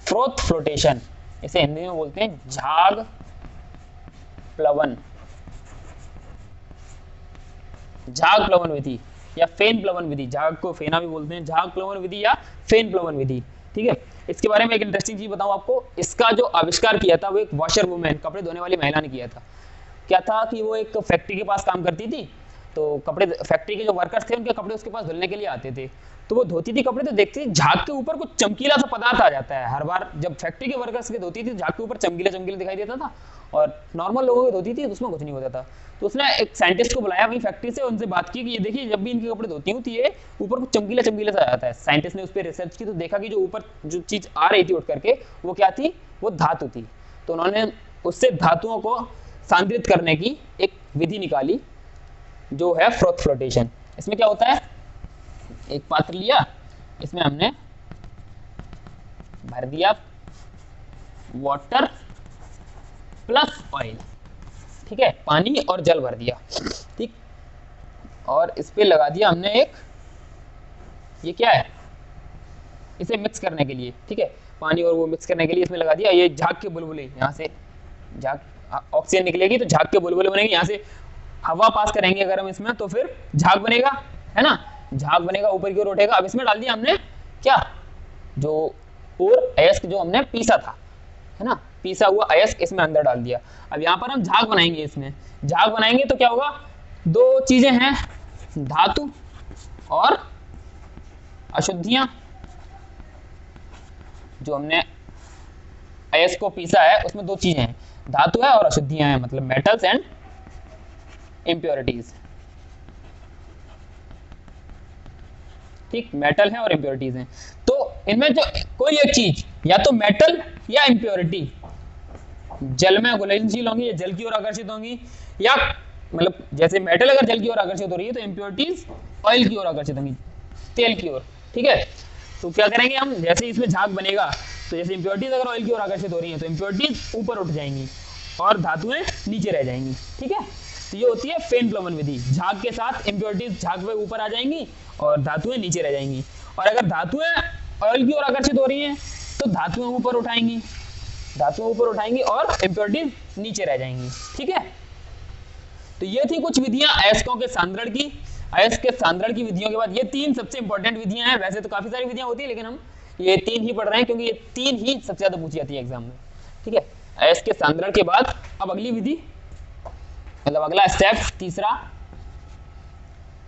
Froth flotation, इसे हिंदी में बोलते हैं झाग प्लवन, झाग प्लवन विधि या फेन प्लवन विधि। झाग को फेना भी बोलते हैं, झाग प्लवन विधि या फेन प्लवन विधि। ठीक है, इसके बारे में एक इंटरेस्टिंग चीज बताऊं आपको, इसका जो आविष्कार किया था वो एक वॉशर वुमेन, कपड़े धोने वाली महिला ने किया था। क्या था कि वो एक फैक्ट्री के पास काम करती थी, तो कपड़े, फैक्ट्री के जो वर्कर्स थे उनके कपड़े उसके पास धुलने के लिए आते थे, तो वो धोती थी कपड़े, तो देखती थी झाग के ऊपर कुछ चमकीला सा पदार्थ आ जाता है। हर बार जब फैक्ट्री के वर्कर्स के धोती थी झाग के ऊपर चमकीला चमकीला दिखाई देता था, और नॉर्मल लोगों की धोती थी तो उसमें कुछ नहीं होता था। तो उसने एक साइंटिस्ट को बुलाया वहीं फैक्ट्री से, उनसे बात की कि ये देखिए जब भी इनके कपड़े धोती हूँ तो ये ऊपर कुछ चमकीला चमकीला सा आ जाता है। साइंटिस्ट ने उस पर रिसर्च की तो देखा कि जो ऊपर जो चीज आ रही थी उठ करके वो क्या थी, वो धातु थी। तो उन्होंने उससे धातुओं को सांद्रित करने की एक विधि निकाली जो है फ्रोथ फ्लोटेशन। इसमें क्या होता है, एक पात्र लिया, इसमें हमने भर दिया वाटर प्लस ऑयल, ठीक है, पानी और जल भर दिया। ठीक, और इस पे लगा दिया हमने एक, ये क्या है, इसे मिक्स करने के लिए, ठीक है, पानी और वो मिक्स करने के लिए इसमें लगा दिया ये झाग के बुलबुले। यहाँ से झाग, ऑक्सीजन निकलेगी तो झाग के बुलबुले बनेंगे, यहाँ से हवा पास करेंगे अगर हम इसमें तो फिर झाग बनेगा, है ना, झाग बनेगा, ऊपर की ओर उठेगा। अब इसमें डाल दिया हमने क्या, जो और अयस्क जो हमने पीसा था, है ना, पीसा हुआ अयस्क इसमें अंदर डाल दिया। अब यहाँ पर हम झाग बनाएंगे, इसमें झाग बनाएंगे तो क्या होगा, दो चीजें हैं, धातु और अशुद्धियां। जो हमने अयस्क को पीसा है उसमें दो चीजें हैं, धातु है और अशुद्धियां हैं, मतलब मेटल्स एंड इम्प्योरिटीज। ठीक, मेटल है और इम्प्योरिटीज हैं। तो इनमें जो कोई एक चीज या तो मेटल या इम्प्योरिटी जल में घुलनशील होंगी या जल की ओर आकर्षित होंगी, या मतलब जैसे मेटल अगर जल की ओर आकर्षित हो रही है तो इम्प्योरिटीज ऑयल की ओर आकर्षित होंगी, तेल की ओर। ठीक है, तो क्या करेंगे हम, जैसे इसमें झाग बनेगा तो जैसे इम्प्योरिटीज अगर ऑयल की ओर आकर्षित हो रही है तो इम्प्योरिटीज ऊपर उठ जाएंगी और धातुएं नीचे रह जाएंगी। ठीक है, तो ये होती है फेन प्लवन विधि। झाग के साथ इम्प्योरिटीज झाग पे ऊपर आ जाएंगी और धातुएं नीचे रह जाएंगी, और अगर धातुएं ऑयल की ओर आकर्षित हो रही हैं तो धातुएं ऊपर उठाएंगी, धातुएं ऊपर उठाएंगी और इम्प्योरिटीज नीचे रह जाएंगी। ठीक है, तो ये थी कुछ विधियां अयस्कों के सांद्रण की। अयस्क के सांद्रण की विधियों के बाद ये तीन सबसे इंपॉर्टेंट विधियां हैं। वैसे तो काफी सारी विधियां होती है लेकिन हम ये तीन ही पढ़ रहे हैं क्योंकि ये तीन ही सबसे ज्यादा पूछी जाती है एग्जाम में। ठीक है, अयस्क के सांद्रण के बाद अब अगली विधि, मतलब अगला स्टेप तीसरा,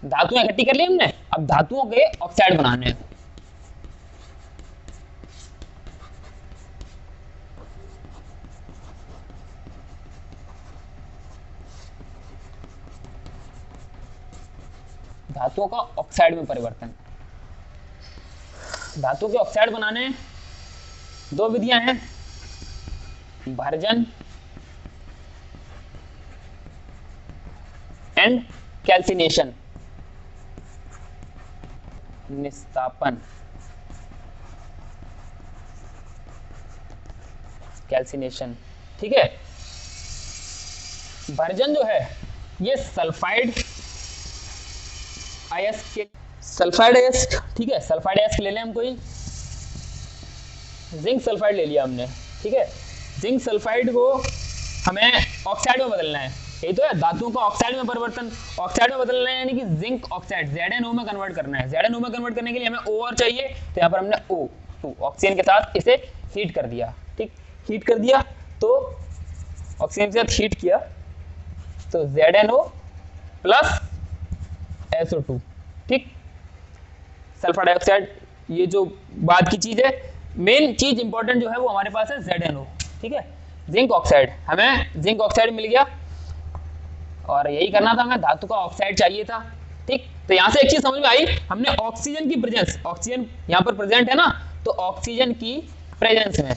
धातुएं इकट्ठी कर ली हमने, अब धातुओं के ऑक्साइड बनाने हैं। धातुओं का ऑक्साइड में परिवर्तन, धातु के ऑक्साइड बनाने दो विधियां हैं, भर्जन एंड कैल्सिनेशन, निस्तापन, कैल्सिनेशन। ठीक है, भर्जन जो है ये सल्फाइड अयस्क के, सल्फाइड अयस्क, ठीक है, सल्फाइड अयस्क ले लें हम, कोई जिंक सल्फाइड ले लिया हमने। ठीक है, जिंक सल्फाइड को हमें ऑक्साइड में बदलना है, यही तो है, धातुओं का ऑक्साइड में परिवर्तन। ऑक्साइड में बदलना है यानी कि जिंक ऑक्साइड ZnO में कन्वर्ट करना है। ZnO में कन्वर्ट करने के लिए हमें OR चाहिए, तो यहाँ पर हमने O2 ऑक्सीजन के साथ इसे हीट कर दिया। ठीक, हीट कर दिया तो ऑक्सीजन के साथ हीट किया तो ZnO प्लस SO2। ठीक, सल्फर डाइऑक्साइड, ये जो बाद की चीज है, मेन चीज इंपॉर्टेंट जो है वो हमारे पास है ZnO। ठीक है, जिंक ऑक्साइड, हमें जिंक ऑक्साइड मिल गया और यही करना था, हमें धातु का ऑक्साइड चाहिए था। ठीक, तो यहां से एक चीज समझ में आई, हमने ऑक्सीजन की प्रेजेंस, ऑक्सीजन यहां पर प्रेजेंट है ना, तो ऑक्सीजन की प्रेजेंस में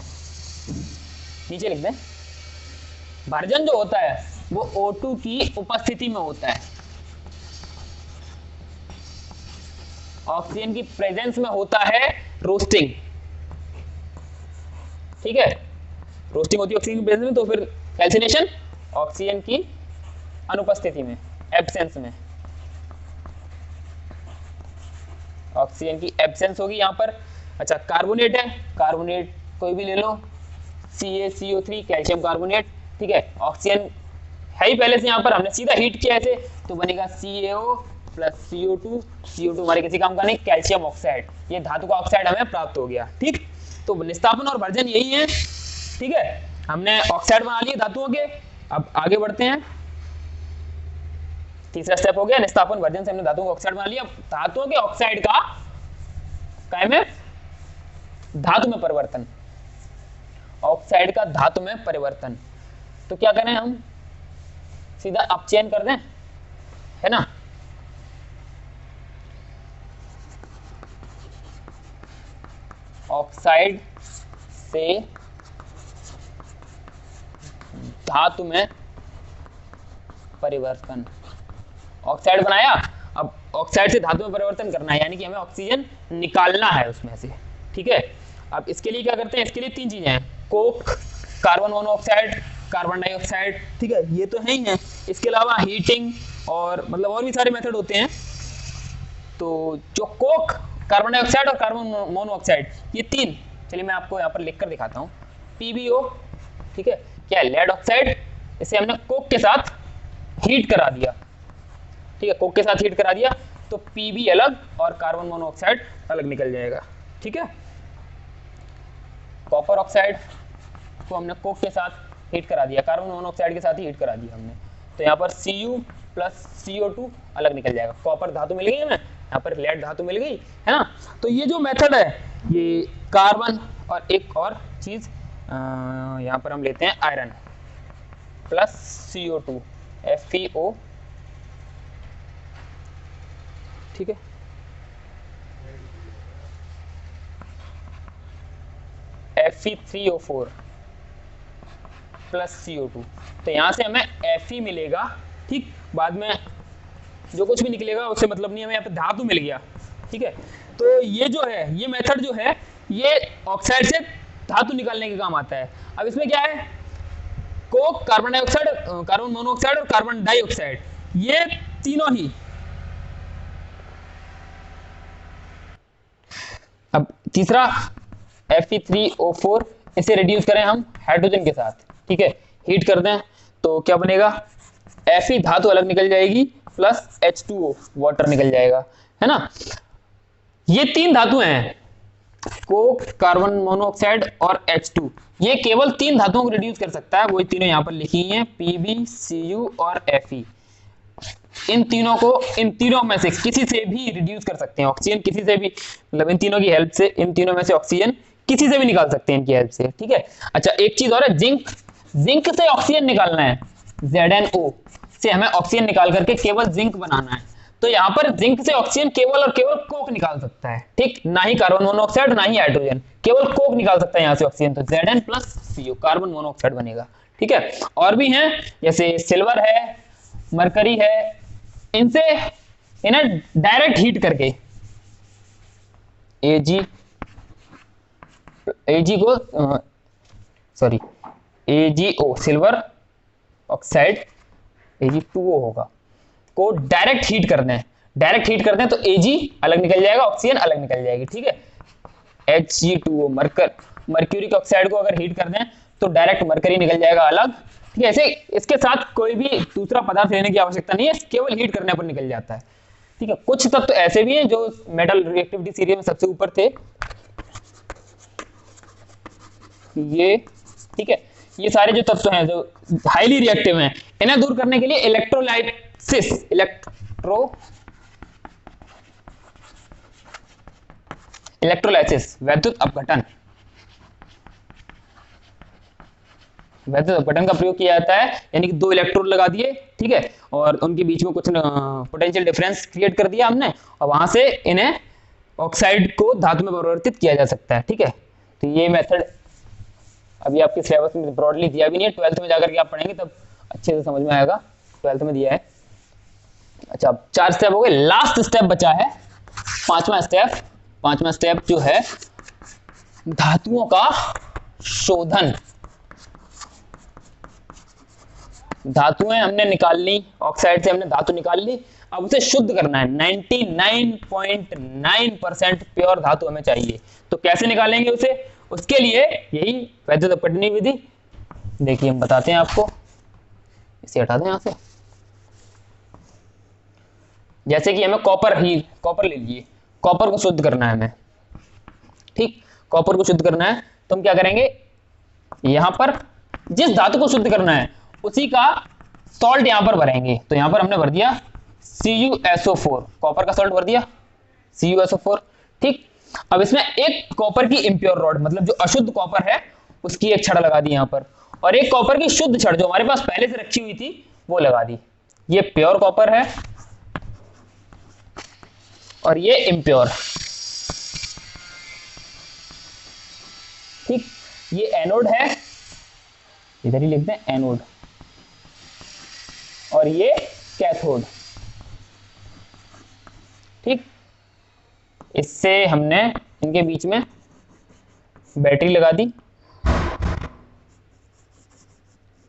नीचे लिख दें, भर्जन जो होता है वो O2 की उपस्थिति में होता है, ऑक्सीजन की प्रेजेंस में होता है रोस्टिंग। ठीक है, रोस्टिंग होती है ऑक्सीजन की प्रेजेंस में, तो फिर कैल्सिनेशन ऑक्सीजन की अनुपस्थिति में, एब्सेंस में, ऑक्सीजन की एब्सेंस होगी यहां पर। अच्छा, कार्बोनेट है, कार्बोनेट कोई भी ले लो, CaCO3 कैल्शियम कार्बोनेट। ठीक है, ऑक्सीजन है ही पहले से, यहां पर हमने सीधा हीट किया ऐसे, तो बनेगा CaO प्लस CO2, CO2 हमारे किसी काम का नहीं, कैल्शियम ऑक्साइड, ये धातु का ऑक्साइड हमें प्राप्त हो गया। ठीक, तो निस्तापन और भर्जन यही है। ठीक है, हमने ऑक्साइड बना लिए धातुओं के, अब आगे बढ़ते हैं, तीसरा स्टेप हो गया निस्तापन भर्जन से हमने धातुओं का ऑक्साइड बना लिया। धातुओं के ऑक्साइड का काय में धातु में परिवर्तन, ऑक्साइड का धातु में परिवर्तन, तो क्या करें हम, सीधा अपचयन कर दें, है ना। ऑक्साइड से धातु में परिवर्तन, ऑक्साइड बनाया, अब ऑक्साइड से धातु में परिवर्तन करना है, यानी कि हमें ऑक्सीजन निकालना है उसमें से। ठीक है, अब इसके लिए क्या करते हैं, इसके लिए तीन चीजें हैं, Coke, carbon monoxide, carbon dioxide. ठीक है, ये तो है ही है, इसके अलावा हीटिंग और मतलब और भी सारे मेथड होते हैं। तो जो कोक, कार्बन डाइऑक्साइड और कार्बन मोनोऑक्साइड, ये तीन, चलिए मैं आपको यहाँ पर लिखकर दिखाता हूँ, PbO। ठीक है, क्या है, लेड ऑक्साइड, इसे हमने कोक के साथ हीट करा दिया। ठीक है, कोक के साथ हीट करा दिया तो Pb अलग और कार्बन मोनोऑक्साइड अलग निकल जाएगा। ठीक है, कॉपर ऑक्साइड को हमने कोक के साथ हीट करा दिया, कार्बन मोनोऑक्साइड के साथ ही हीट करा दिया हमने, तो यहाँ पर Cu प्लस CO2 अलग निकल जाएगा। कॉपर धातु मिल गई हमें, यहाँ पर लेड धातु मिल गई, है ना। तो ये जो मेथड है, ये कार्बन और एक और चीज यहाँ पर हम लेते हैं आयरन प्लस CO2 FeO। ठीक है, Fe3O4 प्लस CO2। तो यहाँ से हमें Fe मिलेगा, ठीक। बाद में जो कुछ भी निकलेगा उससे मतलब नहीं, हमें यहाँ पे धातु मिल गया, ठीक है। तो ये जो है, ये मेथड जो है, ये ऑक्साइड से धातु निकालने के काम आता है। अब इसमें क्या है, Coke, carbon dioxide, carbon monoxide और कार्बन डाइऑक्साइड, ये तीनों ही। अब तीसरा Fe3O4, इसे रिड्यूस करें हम हाइड्रोजन के साथ, ठीक है, हीट कर दें तो क्या बनेगा, Fe धातु अलग निकल जाएगी प्लस H2O वाटर निकल जाएगा, है ना। ये तीन धातुएं हैं, कोक, कार्बन मोनोऑक्साइड और H2, ये केवल तीन धातुओं को रिड्यूस कर सकता है। वो तीनों यहाँ पर लिखी हैं, Pb, Cu और Fe। इन तीनों में से किसी से भी रिड्यूस कर सकते हैं ऑक्सीजन, किसी से भी, मतलब इन तीनों की हेल्प से, इन तीनों में से ऑक्सीजन किसी से भी निकाल सकते हैं इनकी हेल्प से, ठीक है। अच्छा, एक चीज और है, जिंक से ऑक्सीजन निकालना है, ZnO से हमें ऑक्सीजन निकाल करके केवल जिंक बनाना है। तो यहाँ पर जिंक से ऑक्सीजन केवल और केवल कोक निकाल सकता है, ठीक, ना ही कार्बन मोनोऑक्साइड ना ही हाइड्रोजन, केवल कोक निकाल सकता है यहाँ से ऑक्सीजन। तो Zn plus CO carbon monoxide बनेगा, ठीक है। और भी हैं, जैसे सिल्वर है, मरकरी है, इनसे इन्हें डायरेक्ट हीट करके AgO सिल्वर ऑक्साइड, Ag2O होगा, को डायरेक्ट हीट करना है। डायरेक्ट हीट करते हैं तो Ag अलग निकल जाएगा, ऑक्सीजन अलग निकल जाएगी, ठीक है। Hg2O मर्क्यूरिक ऑक्साइड को अगर हीट कर दें तो डायरेक्ट मरकरी निकल जाएगा अलग, ठीक है। ऐसे इसके साथ कोई भी दूसरा पदार्थ लेने की आवश्यकता नहीं है, केवल हीट करने पर निकल जाता है, ठीक है। कुछ तत्व तो ऐसे भी हैं जो मेटल रिएक्टिविटी सीरीज में सबसे ऊपर थे, ये, ठीक है। ये सारे जो तत्व हैं जो हाईली रिएक्टिव हैं, इन्हें दूर करने के लिए इलेक्ट्रोलाइसिस वैद्युत अपघटन का प्रयोग किया जाता है, यानी कि दो इलेक्ट्रोड लगा दिए, ठीक है, और उनके बीच में कुछ पोटेंशियल डिफरेंस क्रिएट कर दिया हमने, और वहां से इन्हें ऑक्साइड को धातु में परिवर्तित किया जा सकता है, ठीक है। तो ये मेथड अभी आपके सिलेबस में ब्रॉडली दिया भी नहीं है, 12th में जाकर के आप पढ़ेंगे तब अच्छे से समझ में आएगा, 12th में दिया है। अच्छा, 4 स्टेप हो गए, लास्ट स्टेप बचा है पांचवा स्टेप जो है धातुओं का शोधन। धातुएं हमने निकाल ली, ऑक्साइड से हमने धातु निकाल ली, अब उसे शुद्ध करना है। 99.9% प्योर धातु हमें चाहिए, तो कैसे निकालेंगे उसे, उसके लिए यही वैद्युत अपघटनीय विधि। देखिए हम बताते हैं आपको, इसे हटा दें यहां से। जैसे कि हमें कॉपर ले लीजिए, कॉपर को शुद्ध करना है हमें, ठीक, कॉपर को शुद्ध करना है तो हम क्या करेंगे, यहां पर जिस धातु को शुद्ध करना है उसी का सॉल्ट यहां पर भरेंगे। तो यहां पर हमने भर दिया CuSO4, कॉपर का सॉल्ट भर दिया CuSO4, ठीक। अब इसमें एक कॉपर की इम्प्योर रॉड, मतलब जो अशुद्ध कॉपर है उसकी एक छड़ लगा दी यहां पर, और एक कॉपर की शुद्ध छड़ जो हमारे पास पहले से रखी हुई थी वो लगा दी। ये प्योर कॉपर है और ये इम्प्योर, ठीक। ये एनोड है, इधर ही लिखते हैं एनोड, और ये कैथोड, ठीक। इससे हमने इनके बीच में बैटरी लगा दी,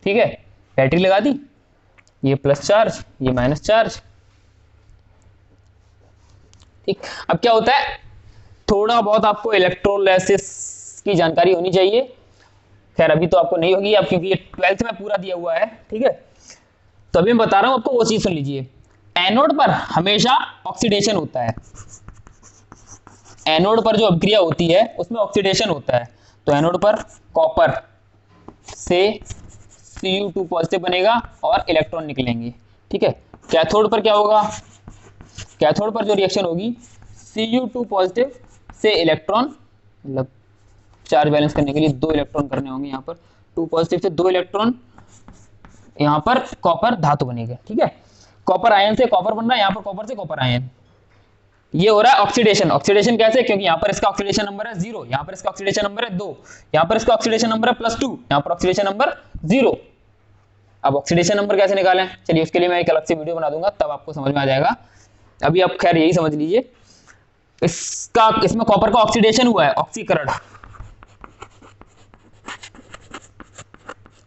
ठीक है, बैटरी लगा दी, ये प्लस चार्ज ये माइनस चार्ज, ठीक। अब क्या होता है, थोड़ा बहुत आपको इलेक्ट्रोलाइसिस की जानकारी होनी चाहिए, खैर अभी तो आपको नहीं होगी अब, क्योंकि ये 12th में पूरा दिया हुआ है, ठीक है। तो अभी मैं बता रहा हूं आपको, वो चीज सुन लीजिए। एनोड पर हमेशा ऑक्सीडेशन होता है, एनोड पर जो अभिक्रिया होती है उसमें ऑक्सीडेशन होता है। तो एनोड पर कॉपर से Cu2 पॉजिटिव बनेगा और इलेक्ट्रॉन निकलेंगे, ठीक है। कैथोड पर क्या होगा, कैथोड पर जो रिएक्शन होगी, Cu2 पॉजिटिव से इलेक्ट्रॉन, मतलब चार्ज बैलेंस करने के लिए 2 इलेक्ट्रॉन करने होंगे, यहाँ पर 2 पॉजिटिव से 2 इलेक्ट्रॉन, यहाँ पर कॉपर धातु बनेगा, ठीक है। कॉपर आयन से कॉपर बन रहा है, यहाँ पर कॉपर से कॉपर आयन, ये हो रहा है ऑक्सीडेशन। ऑक्सीडेशन कैसे? क्योंकि यहाँ पर इसका ऑक्सीडेशन नंबर है 0, यहाँ पर इसका ऑक्सीडेशन नंबर है 2, यहाँ पर इसका ऑक्सीडेशन नंबर है +2, यहाँ पर ऑक्सीडेशन नंबर 0। अब ऑक्सीडेशन नंबर कैसे निकालें? चलिए उसके लिए मैं एक अलग से वीडियो बना दूंगा, तब आपको समझ में आ जाएगा। अभी आप खैर यही समझ लीजिए, इसमें कॉपर का ऑक्सीडेशन हुआ है, ऑक्सीकरण,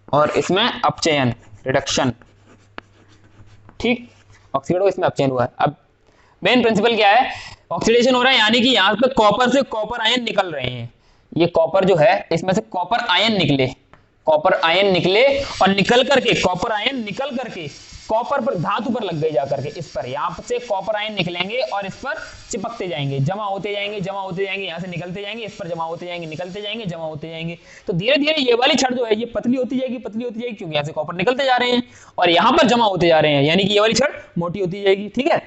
और इसमें अपचयन, रिडक्शन। ठीक, ऑक्सीडेशन को इसमें अपचयन हुआ है। अब मेन प्रिंसिपल क्या है? ऑक्सीडेशन हो रहा है यानी कि यहां पे कॉपर से कॉपर आयन निकल रहे हैं। ये कॉपर जो है, इसमें से कॉपर आयन निकले, कॉपर आयन निकले, और निकल करके कॉपर आयन निकल करके कॉपर पर, धातु पर लग गए जाकर के, इस पर, यहां से कॉपर आयन निकलेंगे और इस पर चिपकते जाएंगे, जमा होते जाएंगे, जमा होते जाएंगे, यहां से निकलते जाएंगे, इस पर जमा होते जाएंगे, निकलते जाएंगे, जमा होते जाएंगे। तो धीरे धीरे ये वाली छड़ जो है ये पतली होती जाएगी, पतली होती जाएगी, क्योंकि यहां से कॉपर निकलते जा रहे हैं और यहां पर जमा होते जा रहे हैं, यानी कि ये वाली छड़ मोटी होती जाएगी। ठीक है,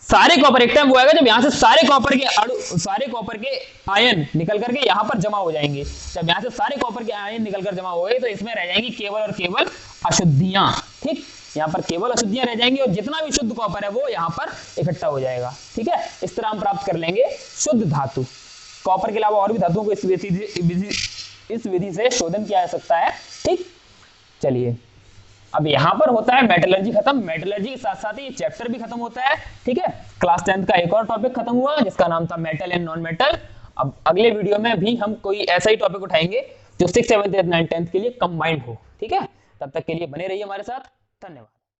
सारे कॉपर, एक टाइम वो आएगा जब यहां से सारे कॉपर के अणु, सारे कॉपर के आयन निकल करके यहां पर जमा हो जाएंगे। जब यहां से सारे कॉपर के आयन निकलकर जमा हो गए तो इसमें रह जाएंगी केवल और केवल अशुद्धियां। ठीक, यहां पर केवल अशुद्धियां रह जाएंगी और जितना भी शुद्ध कॉपर है वो यहां पर इकट्ठा हो जाएगा। ठीक है, इस तरह हम प्राप्त कर लेंगे शुद्ध धातु। कॉपर के अलावा और भी धातुओं को इस विधि से शोधन किया जा सकता है। ठीक, चलिए अब यहां पर होता है मेटलर्जी खत्म। मेटलर्जी के साथ साथ ही चैप्टर भी खत्म होता है। ठीक है, क्लास 10 का एक और टॉपिक खत्म हुआ जिसका नाम था मेटल एंड नॉन मेटल। अब अगले वीडियो में भी हम कोई ऐसा ही टॉपिक उठाएंगे जो 6th 7th 8th 9th 10th के लिए कंबाइंड हो। ठीक है, तब तक के लिए बने रहिए हमारे साथ। धन्यवाद।